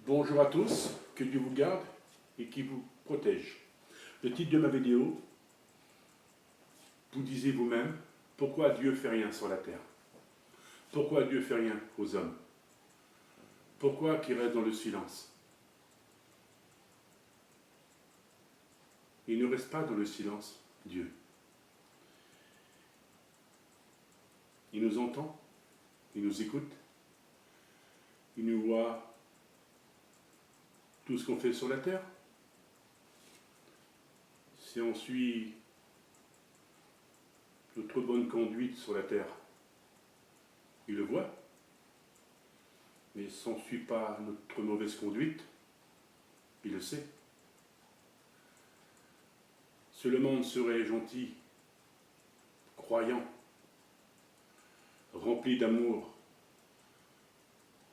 Bonjour à tous, que Dieu vous garde et qui vous protège. Le titre de ma vidéo, vous disiez vous-même, pourquoi Dieu fait rien sur la terre? Pourquoi Dieu fait rien aux hommes? Pourquoi qu'il reste dans le silence? Il ne reste pas dans le silence, Dieu. Il nous entend, il nous écoute, il nous voit tout ce qu'on fait sur la terre. Si on suit notre bonne conduite sur la terre, il le voit. Mais si on ne suit pas notre mauvaise conduite, il le sait. Si le monde serait gentil, croyant, rempli d'amour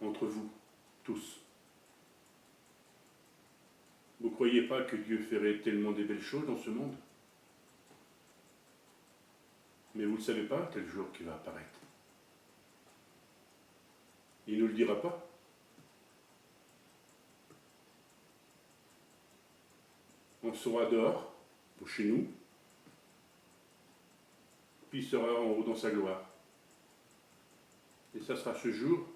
entre vous tous, vous ne croyez pas que Dieu ferait tellement de belles choses dans ce monde? Mais vous ne savez pas quel jour qui va apparaître. Il ne nous le dira pas. On sera dehors, ou chez nous, puis il sera en haut dans sa gloire. Et ça sera ce jour,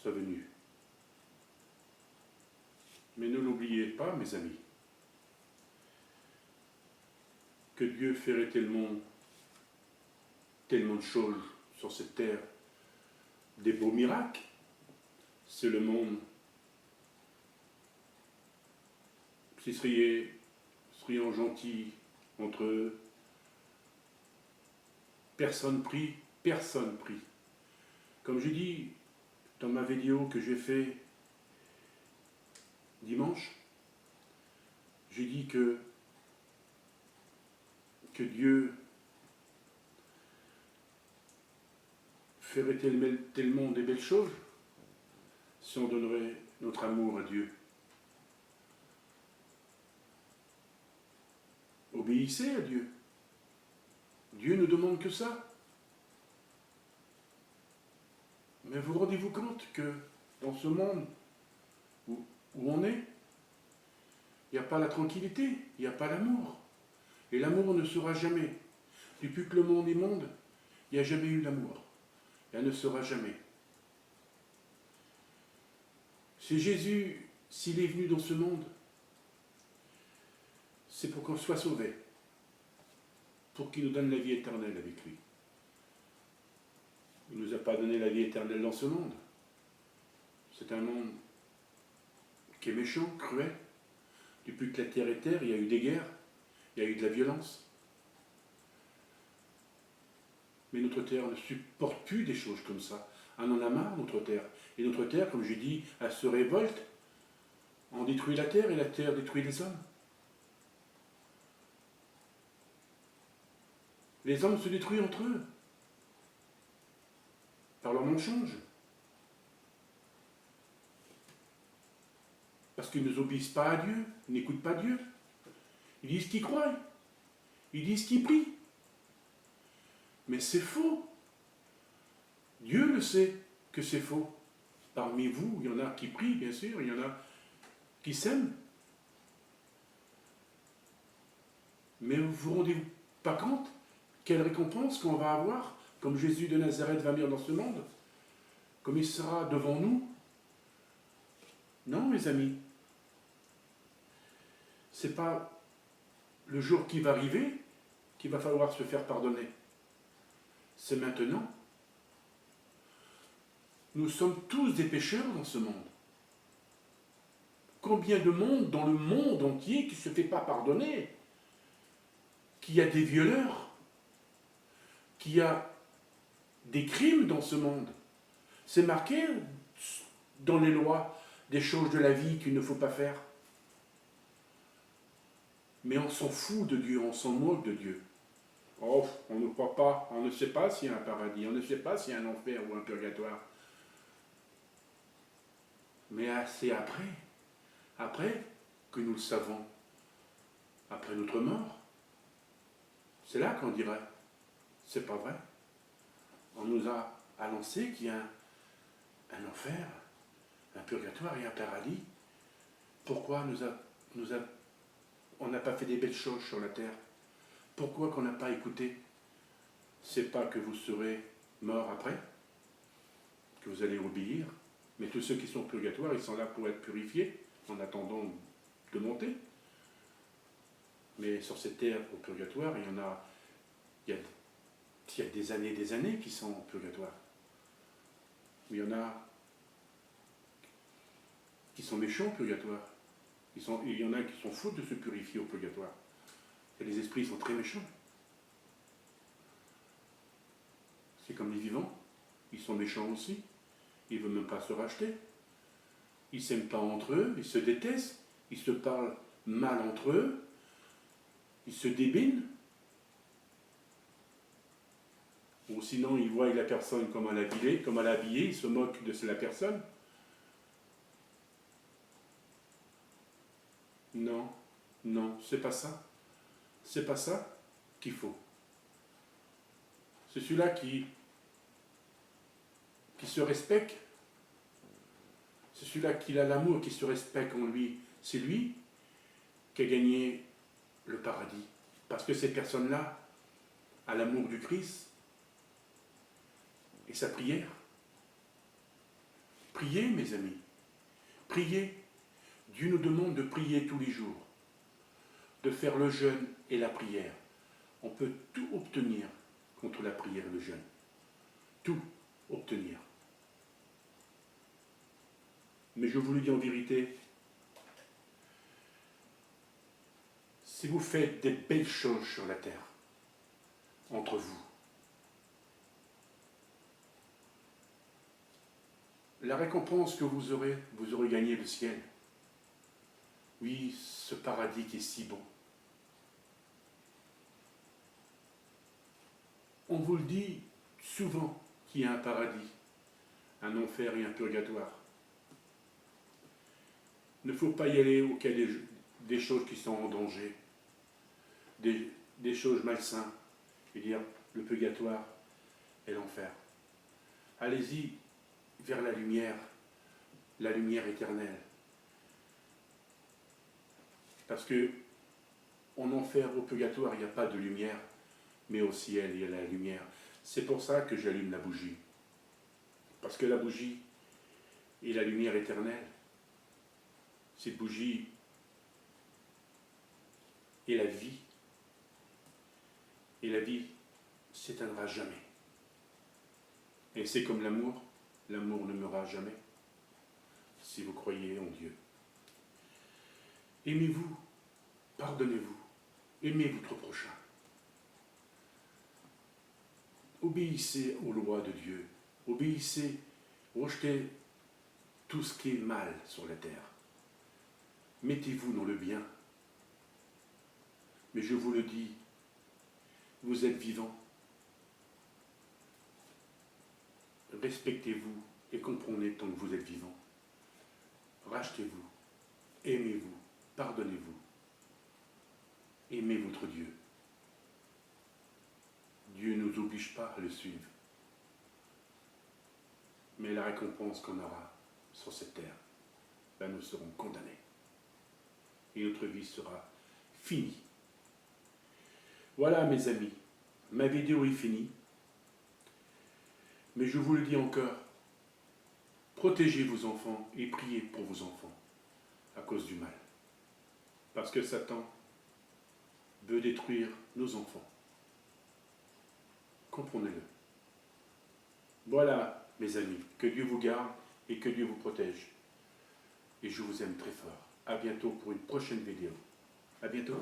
sa venue. Mais ne l'oubliez pas, mes amis, que Dieu ferait tellement de choses sur cette terre, des beaux miracles. C'est le monde. S'ils seraient gentils entre eux, personne prie. Comme je dis dans ma vidéo que j'ai fait dimanche, j'ai dit que Dieu ferait tellement de belles choses si on donnerait notre amour à Dieu. Obéissez à Dieu. Dieu ne demande que ça. Mais vous rendez-vous compte que dans ce monde où on est, il n'y a pas la tranquillité, il n'y a pas l'amour. Et l'amour ne sera jamais. Depuis que le monde est monde, il n'y a jamais eu d'amour. Et elle ne sera jamais. C'est Jésus, s'il est venu dans ce monde, c'est pour qu'on soit sauvé, pour qu'il nous donne la vie éternelle avec lui. Il ne nous a pas donné la vie éternelle dans ce monde. C'est un monde qui est méchant, cruel. Depuis que la terre est terre, il y a eu des guerres, il y a eu de la violence. Mais notre terre ne supporte plus des choses comme ça. On en a marre, notre terre. Et notre terre, comme je dis, elle se révolte. On détruit la terre et la terre détruit les hommes. Les hommes se détruisent entre eux. Par leur mensonge. Parce qu'ils ne obéissent pas à Dieu, ils n'écoutent pas Dieu. Ils disent qu'ils croient. Ils disent qu'ils prient. Mais c'est faux. Dieu le sait que c'est faux. Parmi vous, il y en a qui prient, bien sûr, il y en a qui s'aiment. Mais vous vous rendez pas compte quelle récompense qu'on va avoir, comme Jésus de Nazareth va venir dans ce monde, comme il sera devant nous? Non, mes amis. C'est pas le jour qui va arriver qu'il va falloir se faire pardonner. C'est maintenant. Nous sommes tous des pécheurs dans ce monde. Combien de monde dans le monde entier qui ne se fait pas pardonner? Qu'il y a des violeurs? Qu'il y a des crimes dans ce monde? C'est marqué dans les lois des choses de la vie qu'il ne faut pas faire. Mais on s'en fout de Dieu, on s'en moque de Dieu. Oh, on ne croit pas, on ne sait pas s'il y a un paradis, on ne sait pas s'il y a un enfer ou un purgatoire. Mais c'est après que nous le savons, après notre mort. C'est là qu'on dirait, c'est pas vrai. On nous a annoncé qu'il y a un enfer, un purgatoire et un paradis. Pourquoi on n'a pas fait des belles choses sur la terre? Pourquoi qu'on n'a pas écouté? C'est pas que vous serez mort après, que vous allez obéir, mais tous ceux qui sont au purgatoire, ils sont là pour être purifiés, en attendant de monter. Mais sur cette terre, au purgatoire, il y a des années qui sont au purgatoire. Il y en a qui sont méchants au purgatoire. Il y en a qui sont fous de se purifier au purgatoire. Et les esprits sont très méchants. C'est comme les vivants. Ils sont méchants aussi. Ils ne veulent même pas se racheter. Ils ne s'aiment pas entre eux. Ils se détestent. Ils se parlent mal entre eux. Ils se débinent. Ou sinon, ils voient la personne comme elle est habillée, ils se moquent de la personne. Non, non, c'est pas ça. C'est pas ça qu'il faut. C'est celui-là qui se respecte. C'est celui-là qui a l'amour, qui se respecte en lui. C'est lui qui a gagné le paradis. Parce que cette personne-là a l'amour du Christ et sa prière. Priez, mes amis. Priez. Dieu nous demande de prier tous les jours, de faire le jeûne et la prière. On peut tout obtenir contre la prière et le jeûne. Tout obtenir. Mais je vous le dis en vérité, si vous faites des belles choses sur la terre, entre vous, la récompense que vous aurez gagné le ciel. Oui, ce paradis qui est si bon. On vous le dit souvent qu'il y a un paradis, un enfer et un purgatoire. Il ne faut pas y aller au cas des choses qui sont en danger, des choses malsaines, je veux dire le purgatoire et l'enfer. Allez-y vers la lumière éternelle. Parce que en enfer, au purgatoire, il n'y a pas de lumière, mais au ciel, il y a la lumière. C'est pour ça que j'allume la bougie. Parce que la bougie est la lumière éternelle. Cette bougie est la vie. Et la vie s'éteindra jamais. Et c'est comme l'amour ne meurra jamais, si vous croyez en Dieu. Aimez-vous, pardonnez-vous, aimez votre prochain. Obéissez aux lois de Dieu, obéissez, rejetez tout ce qui est mal sur la terre. Mettez-vous dans le bien. Mais je vous le dis, vous êtes vivants. Respectez-vous et comprenez tant que vous êtes vivants. Rachetez-vous, aimez-vous, pardonnez-vous. Aimez votre Dieu. Dieu ne nous oblige pas à le suivre. Mais la récompense qu'on aura sur cette terre, là nous serons condamnés. Et notre vie sera finie. Voilà mes amis, ma vidéo est finie. Mais je vous le dis encore, protégez vos enfants et priez pour vos enfants à cause du mal. Parce que Satan veut détruire nos enfants. Comprenez-le. Voilà, mes amis, que Dieu vous garde et que Dieu vous protège. Et je vous aime très fort. À bientôt pour une prochaine vidéo. À bientôt.